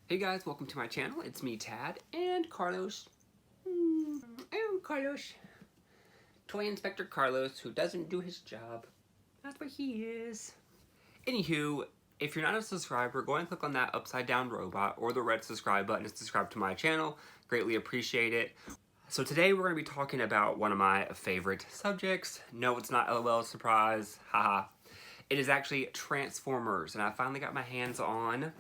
Hey guys, welcome to my channel. It's me, Tad, and Carlos. Oh, Carlos. Toy Inspector Carlos, who doesn't do his job. That's what he is. Anywho, if you're not a subscriber, go and click on that upside down robot or the red subscribe button to subscribe to my channel. Greatly appreciate it. So today we're going to be talking about one of my favorite subjects. No, it's not LOL surprise. Haha. It is actually Transformers, and I finally got my hands on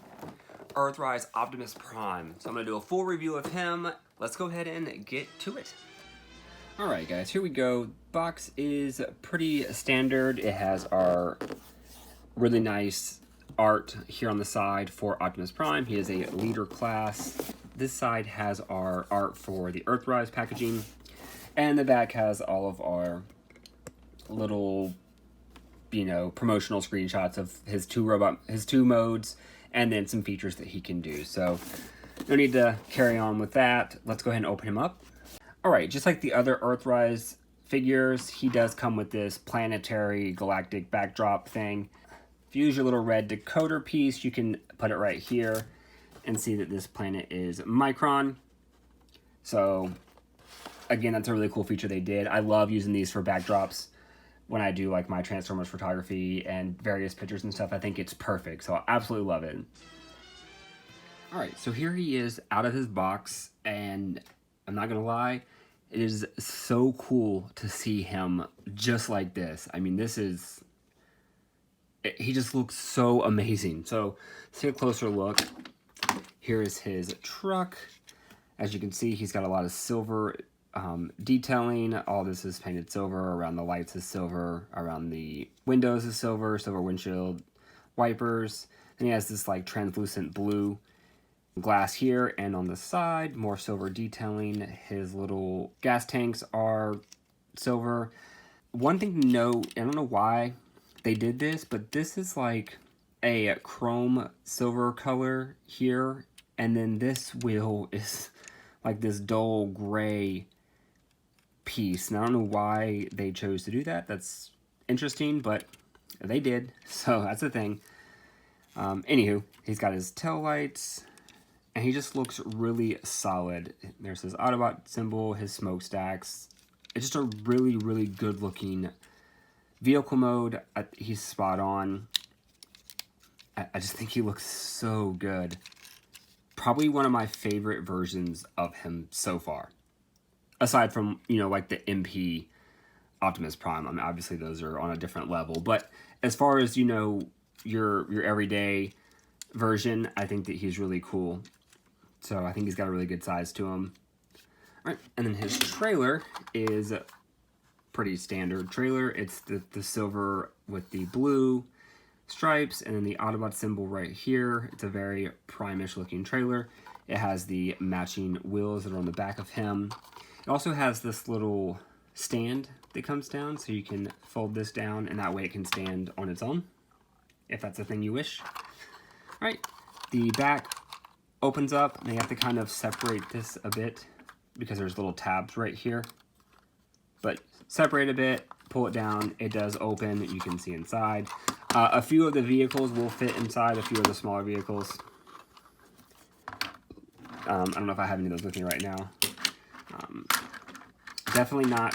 Earthrise Optimus Prime. So I'm going to do a full review of him. Let's go ahead and get to it. Alright guys, here we go. Box is pretty standard. It has our really nice art here on the side for Optimus Prime. He is a leader class. This side has our art for the Earthrise packaging. And the back has all of our little, promotional screenshots of his two modes, and then some features that he can do. So no need to carry on with that. Let's go ahead and open him up. Alright, just like the other Earthrise figures, he does come with this planetary galactic backdrop thing. If you use your little red decoder piece, you can put it right here and see that this planet is Micron. So again, that's a really cool feature they did. I love using these for backdrops when I do like my Transformers photography and various pictures and stuff. I think it's perfect, so I absolutely love it. Alright, so here he is out of his box, and I'm not gonna lie, it is so cool to see him just like this. I mean, he just looks so amazing. So let's take a closer look. Here is his truck. As you can see, he's got a lot of silver detailing. All this is painted silver. Around the lights is silver. Around the windows is silver. Silver windshield wipers. And he has this like translucent blue glass here, and on the side more silver detailing. His little gas tanks are silver. One thing to note, I don't know why they did this, but this is like a chrome silver color here, and then this wheel is like this dull gray piece. And I don't know why they chose to do that. That's interesting, but they did, so that's the thing. Anywho, he's got his tail lights, and he just looks really solid. There's his Autobot symbol, his smokestacks. It's just a really, really good looking vehicle mode. He's spot on. I just think he looks so good. Probably one of my favorite versions of him so far. Aside from, like the MP Optimus Prime. I mean, obviously those are on a different level. But as far as, your everyday version, I think that he's really cool. So I think he's got a really good size to him. All right, and then his trailer is pretty standard trailer. It's the silver with the blue stripes, and then the Autobot symbol right here. It's a very Prime-ish looking trailer. It has the matching wheels that are on the back of him. It also has this little stand that comes down, so you can fold this down, and that way it can stand on its own, if that's the thing you wish. All right, the back opens up, and you have to kind of separate this a bit because there's little tabs right here. But separate a bit, pull it down, it does open, you can see inside. A few of the vehicles will fit inside, a few of the smaller vehicles. I don't know if I have any of those with me right now. Definitely not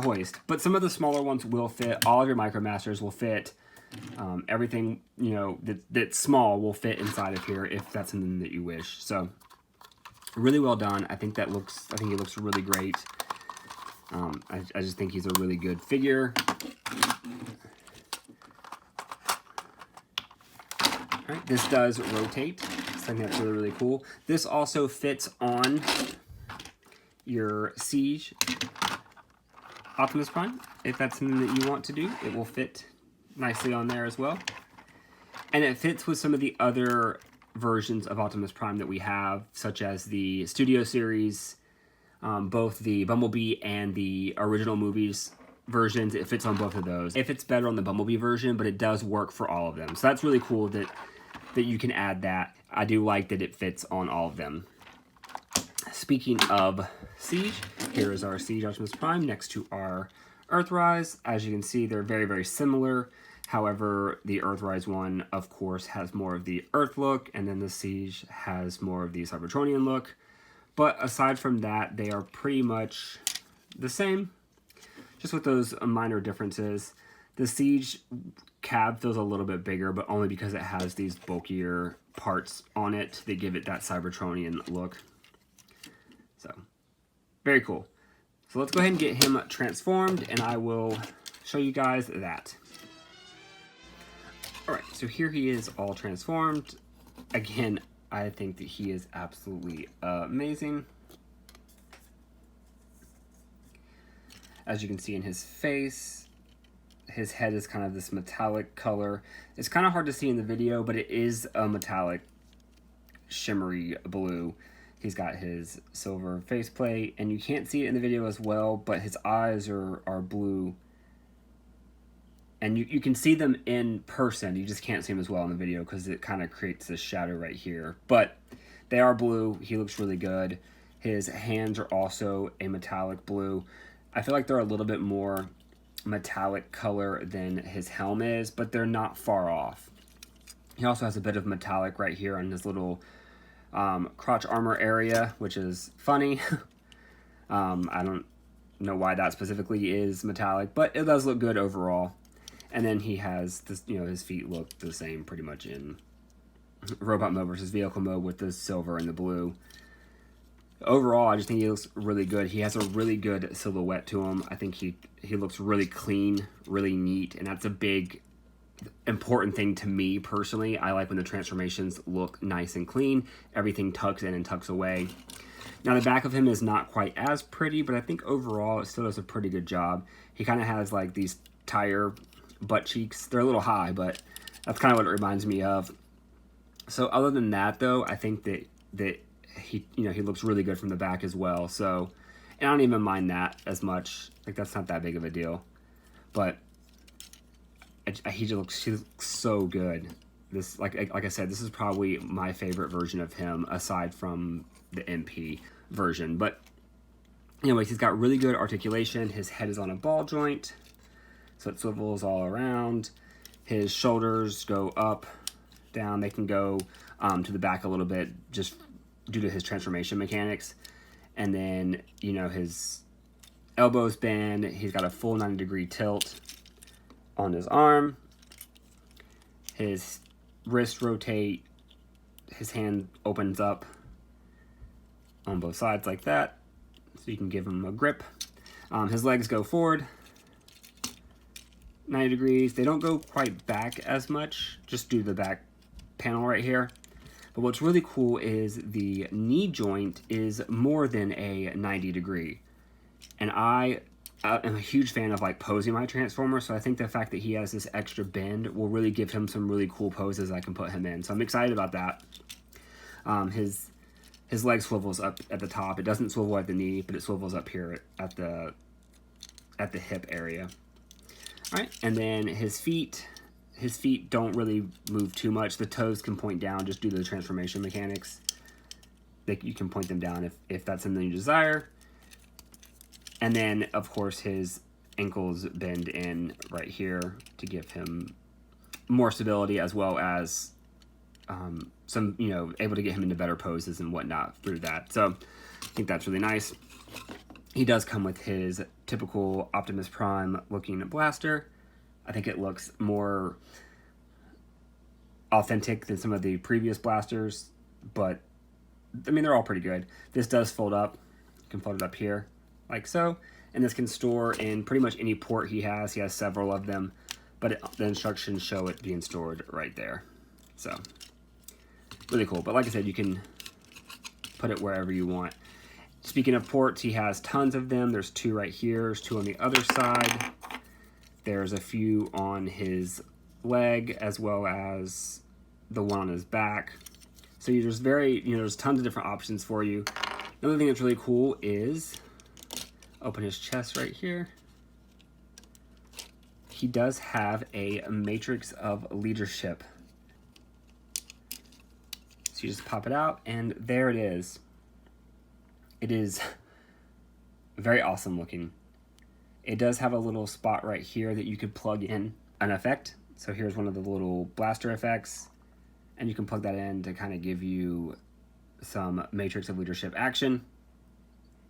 Hoist, but some of the smaller ones will fit. All of your MicroMasters will fit. Everything, that's small will fit inside of here if that's something that you wish. So really well done. I think he looks really great. I just think he's a really good figure. All right, this does rotate. I think that's really, really cool. This also fits on your Siege Optimus Prime. If that's something that you want to do, it will fit nicely on there as well. And it fits with some of the other versions of Optimus Prime that we have, such as the Studio Series, both the Bumblebee and the original movies versions. It fits on both of those. It fits better on the Bumblebee version, but it does work for all of them. So that's really cool that you can add that. I do like that it fits on all of them. Speaking of Siege, here is our Siege Optimus Prime next to our Earthrise. As you can see, they're very, very similar. However, the Earthrise one, of course, has more of the Earth look, and then the Siege has more of the Cybertronian look. But aside from that, they are pretty much the same, just with those minor differences. The Siege cab feels a little bit bigger, but only because it has these bulkier parts on it. They give it that Cybertronian look. So, very cool. So let's go ahead and get him transformed, and I will show you guys that. Alright, so here he is all transformed. Again, I think that he is absolutely amazing. As you can see in his face, his head is kind of this metallic color. It's kind of hard to see in the video, but it is a metallic, shimmery blue. He's got his silver faceplate, and you can't see it in the video as well, but his eyes are blue. And you can see them in person, you just can't see them as well in the video because it kind of creates this shadow right here. But they are blue, he looks really good. His hands are also a metallic blue. I feel like they're a little bit more metallic color than his helm is, but they're not far off. He also has a bit of metallic right here on his little crotch armor area, which is funny. I don't know why that specifically is metallic, but it does look good overall. And then he has this, you know, his feet look the same pretty much in robot mode versus vehicle mode with the silver and the blue. Overall, I just think he looks really good. He has a really good silhouette to him. I think he looks really clean, really neat, and that's a big important thing to me personally. I like when the transformations look nice and clean. Everything tucks in and tucks away. Now the back of him is not quite as pretty, but I think overall it still does a pretty good job. He kind of has like these tire butt cheeks. They're a little high, but that's kind of what it reminds me of. So other than that though, I think that he, you know, he looks really good from the back as well. So, and I don't even mind that as much. Like that's not that big of a deal. But he looks so good. This, like I said, this is probably my favorite version of him aside from the MP version. But anyways, he's got really good articulation. His head is on a ball joint, so it swivels all around. His shoulders go up, down. They can go to the back a little bit just due to his transformation mechanics. And then, you know, his elbows bend. He's got a full 90-degree tilt on his arm. His wrists rotate. His hand opens up on both sides like that, so you can give him a grip. His legs go forward 90 degrees. They don't go quite back as much, just due to the back panel right here. But what's really cool is the knee joint is more than a 90-degree. And I am a huge fan of like posing my Transformer, so I think the fact that he has this extra bend will really give him some really cool poses I can put him in. So I'm excited about that. His leg swivels up at the top. It doesn't swivel at the knee, but it swivels up here at the hip area. All right, and then his feet don't really move too much. The toes can point down just due to the transformation mechanics. You can point them down if that's something you desire. And then, of course, his ankles bend in right here to give him more stability, as well as some, you know, able to get him into better poses and whatnot through that. So I think that's really nice. He does come with his typical Optimus Prime looking blaster. I think it looks more authentic than some of the previous blasters, but I mean, they're all pretty good. This does fold up. You can fold it up here like so, and this can store in pretty much any port he has. He has several of them, but the instructions show it being stored right there. So really cool. But like I said, you can put it wherever you want. Speaking of ports, he has tons of them. There's 2 right here. There's 2 on the other side. There's a few on his leg, as well as the one on his back. So there's tons of different options for you. Another thing that's really cool is, open his chest right here. He does have a matrix of leadership. So you just pop it out, and there it is. It is very awesome looking. It does have a little spot right here that you could plug in an effect. So here's one of the little blaster effects, and you can plug that in to kind of give you some Matrix of Leadership action.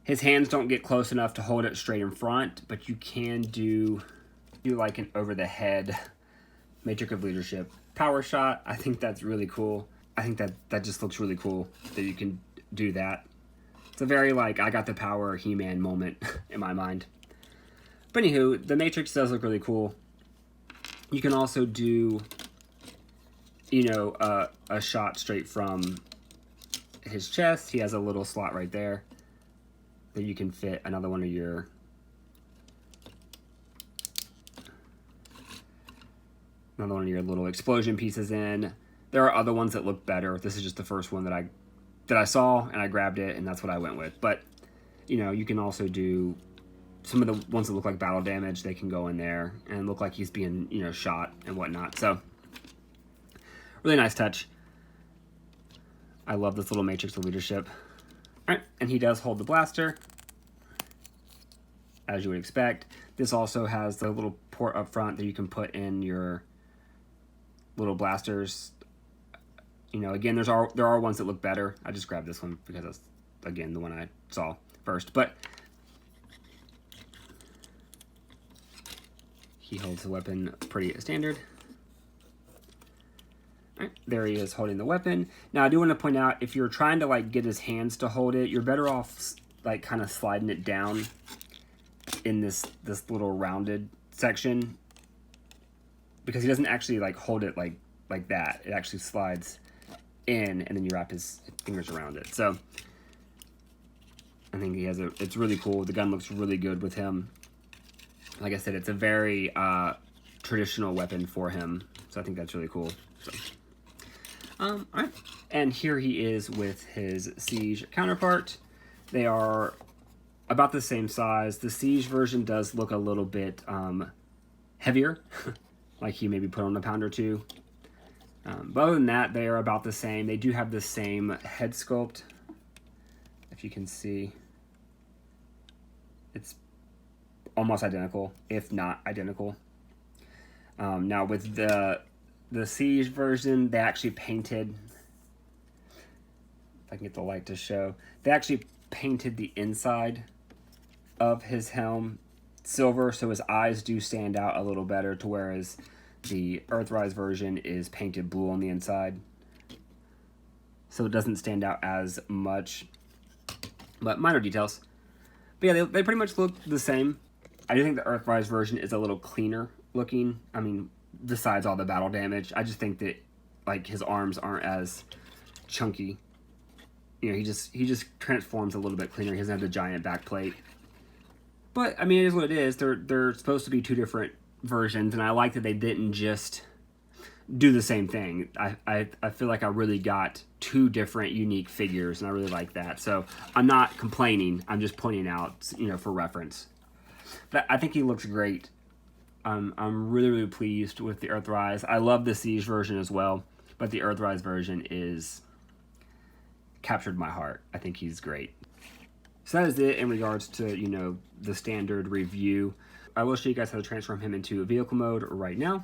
His hands don't get close enough to hold it straight in front, but you can do like an over the head Matrix of Leadership power shot. I think that's really cool. I think that just looks really cool that you can do that. It's a very like I got the power He-Man moment in my mind. But anywho, the Matrix does look really cool. You can also do, you know, a shot straight from his chest. He has a little slot right there that you can fit another one of your little explosion pieces in. There are other ones that look better. This is just the first one that I saw, and I grabbed it, and that's what I went with. But, you know, you can also do some of the ones that look like battle damage. They can go in there and look like he's being, you know, shot and whatnot. So, really nice touch. I love this little Matrix of Leadership. All right, and he does hold the blaster, as you would expect. This also has the little port up front that you can put in your little blasters. You know, again, there are ones that look better. I just grabbed this one because that's, again, the one I saw first. But he holds the weapon pretty standard. All right, there he is holding the weapon. Now, I do want to point out, if you're trying to, like, get his hands to hold it, you're better off, like, kind of sliding it down in this little rounded section, because he doesn't actually, like, hold it like that. It actually slides in, and then you wrap his fingers around it. So I think it's really cool. The gun looks really good with him. Like I said, it's a very traditional weapon for him, so I think that's really cool. So, all right, and here he is with his Siege counterpart. They are about the same size. The Siege version does look a little bit heavier, like he maybe put on a pound or two. But other than that, they are about the same. They do have the same head sculpt. If you can see, it's almost identical, if not identical. Now with the Siege version, they actually painted, if I can get the light to show, they actually painted the inside of his helm silver, so his eyes do stand out a little better, to whereas the Earthrise version is painted blue on the inside, so it doesn't stand out as much, but minor details. But yeah, they pretty much look the same. I do think the Earthrise version is a little cleaner looking. I mean, besides all the battle damage, I just think that, like, his arms aren't as chunky. You know, he just transforms a little bit cleaner. He doesn't have the giant back plate. But I mean, it is what it is. They're supposed to be two different versions, and I like that they didn't just do the same thing. I feel like I really got two different unique figures, and I really like that. So I'm not complaining. I'm just pointing out, you know, for reference. But I think he looks great. I'm really, really pleased with the Earthrise. I love the Siege version as well, but the Earthrise version is captured my heart. I think he's great. So that is it in regards to, you know, the standard review. I will show you guys how to transform him into vehicle mode right now.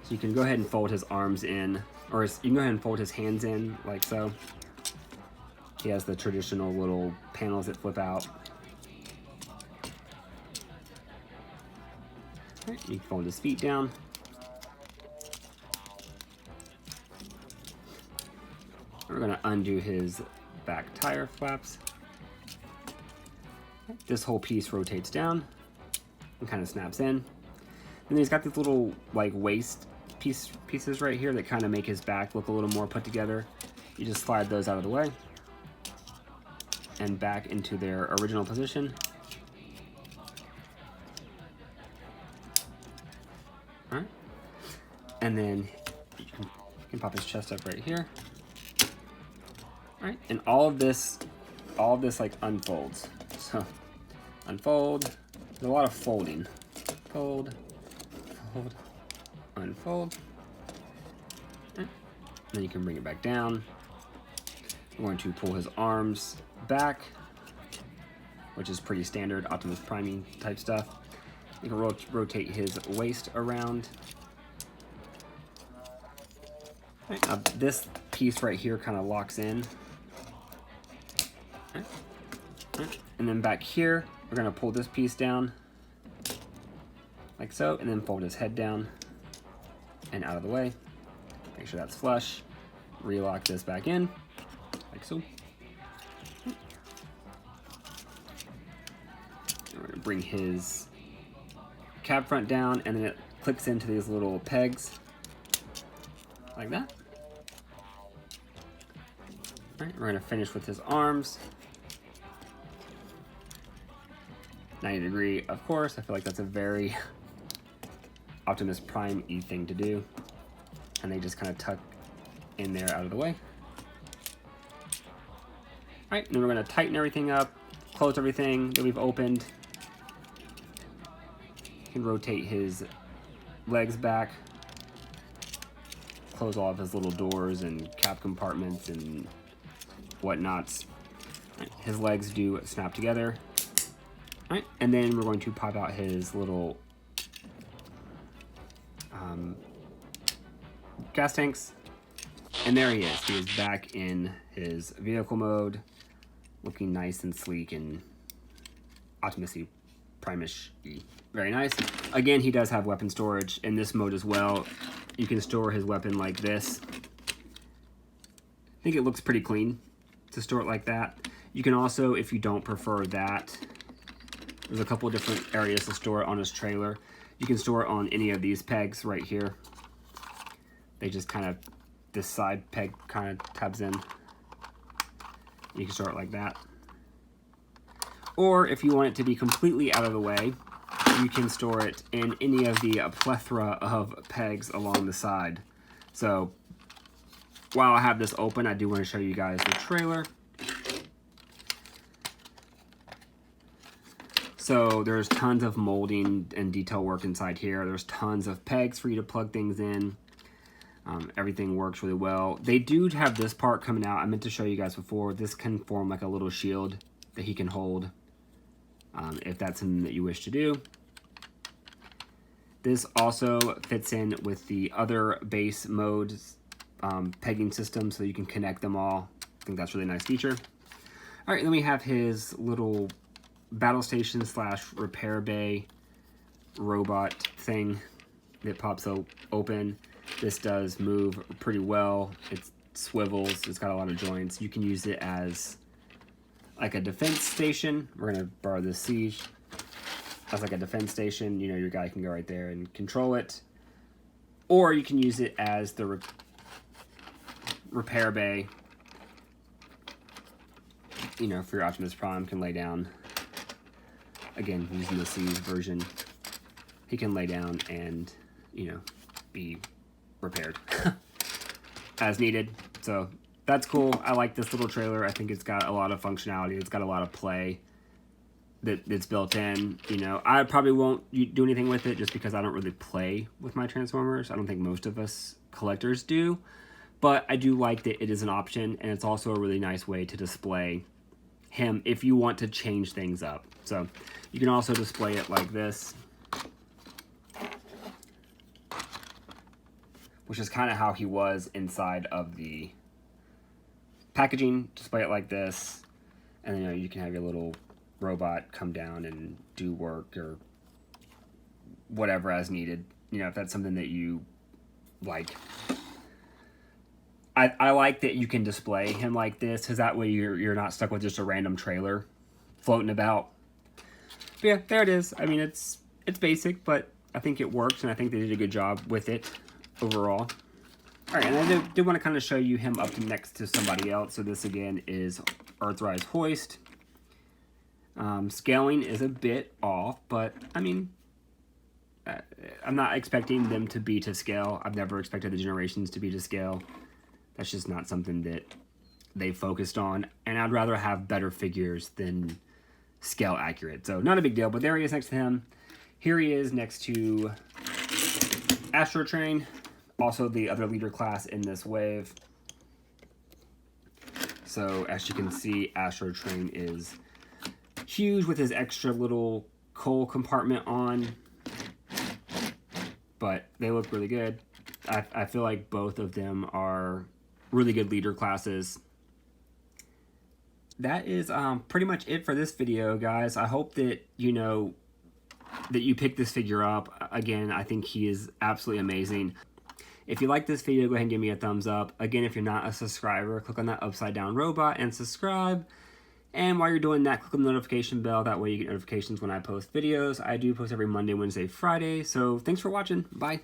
So you can go ahead and fold his arms in, or you can go ahead and fold his hands in, like so. He has the traditional little panels that flip out. All right, you can fold his feet down. We're going to undo his back tire flaps. This whole piece rotates down and kind of snaps in. And then he's got these little, like, waist pieces right here that kind of make his back look a little more put together. You just slide those out of the way and back into their original position. All right. And then you can pop his chest up right here. All right, and all of this like unfolds. So unfold. There's a lot of folding. Fold, fold, unfold. And then you can bring it back down. We're going to pull his arms back, which is pretty standard Optimus Prime type stuff. You can rotate his waist around. Right, now this piece right here kind of locks in. Right. And then back here, we're going to pull this piece down, like so, and then fold his head down and out of the way. Make sure that's flush. Relock this back in, like so. We're going to bring his cab front down, and then it clicks into these little pegs, like that. All right, we're going to finish with his arms. 90 degree, of course. I feel like that's a very Optimus Prime-y thing to do. And they just kind of tuck in there out of the way. All right, then we're going to tighten everything up, close everything that we've opened. You can rotate his legs back, close all of his little doors and cap compartments and whatnots. Right, his legs do snap together. All right, and then we're going to pop out his little gas tanks. And there he is. He is back in his vehicle mode, looking nice and sleek and Optimus-y, Prime-ish-y. Very nice. Again, he does have weapon storage in this mode as well. You can store his weapon like this. I think it looks pretty clean to store it like that. You can also, if you don't prefer that, there's a couple different areas to store it on his trailer. You can store it on any of these pegs right here. They just kind of, this side peg kind of tabs in. You can store it like that. Or if you want it to be completely out of the way, you can store it in any of the plethora of pegs along the side. So while I have this open, I do want to show you guys the trailer. So there's tons of molding and detail work inside here. There's tons of pegs for you to plug things in. Everything works really well. They do have this part coming out. I meant to show you guys before. This can form like a little shield that he can hold if that's something that you wish to do. This also fits in with the other base modes pegging system, so you can connect them all. I think that's a really nice feature. All right, then we have his little battle station / repair bay robot thing that pops open. This does move pretty well. It swivels. It's got a lot of joints. You can use it as like a defense station. We're gonna borrow this siege as like a defense station. You know, your guy can go right there and control it. Or you can use it as the repair bay. You know, for your Optimus Prime can lay down. Again, using the siege version, he can lay down and, you know, be repaired as needed. So that's cool. I like this little trailer. I think it's got a lot of functionality. It's got a lot of play that's built in. You know, I probably won't do anything with it just because I don't really play with my Transformers. I don't think most of us collectors do, but I do like that it is an option, and it's also a really nice way to display him if you want to change things up. So you can also display it like this, which is kind of how he was inside of the packaging. Display it like this, and you know, you can have your little robot come down and do work or whatever as needed. You know, if that's something that you like. I like that you can display him like this, because that way you're not stuck with just a random trailer floating about. But yeah, there it is. I mean, it's basic, but I think it works, and I think they did a good job with it overall. All right, and I did want to kind of show you him up next to somebody else. So this again is Earthrise Hoist. Scaling is a bit off, but I mean, I'm not expecting them to be to scale. I've never expected the Generations to be to scale. That's just not something that they focused on, and I'd rather have better figures than scale accurate. So not a big deal, but there he is next to him. Here he is next to Astro Train, also the other leader class in this wave. So as you can see, Astro Train is huge with his extra little coal compartment on, but they look really good. I feel like both of them are really good leader classes. That is pretty much it for this video, guys. I hope that that you pick this figure up. Again, I think he is absolutely amazing. If you like this video, go ahead and give me a thumbs up. Again, if you're not a subscriber, click on that upside down robot and subscribe. And while you're doing that, click on the notification bell. That way you get notifications when I post videos. I do post every Monday, Wednesday, Friday. So thanks for watching. Bye.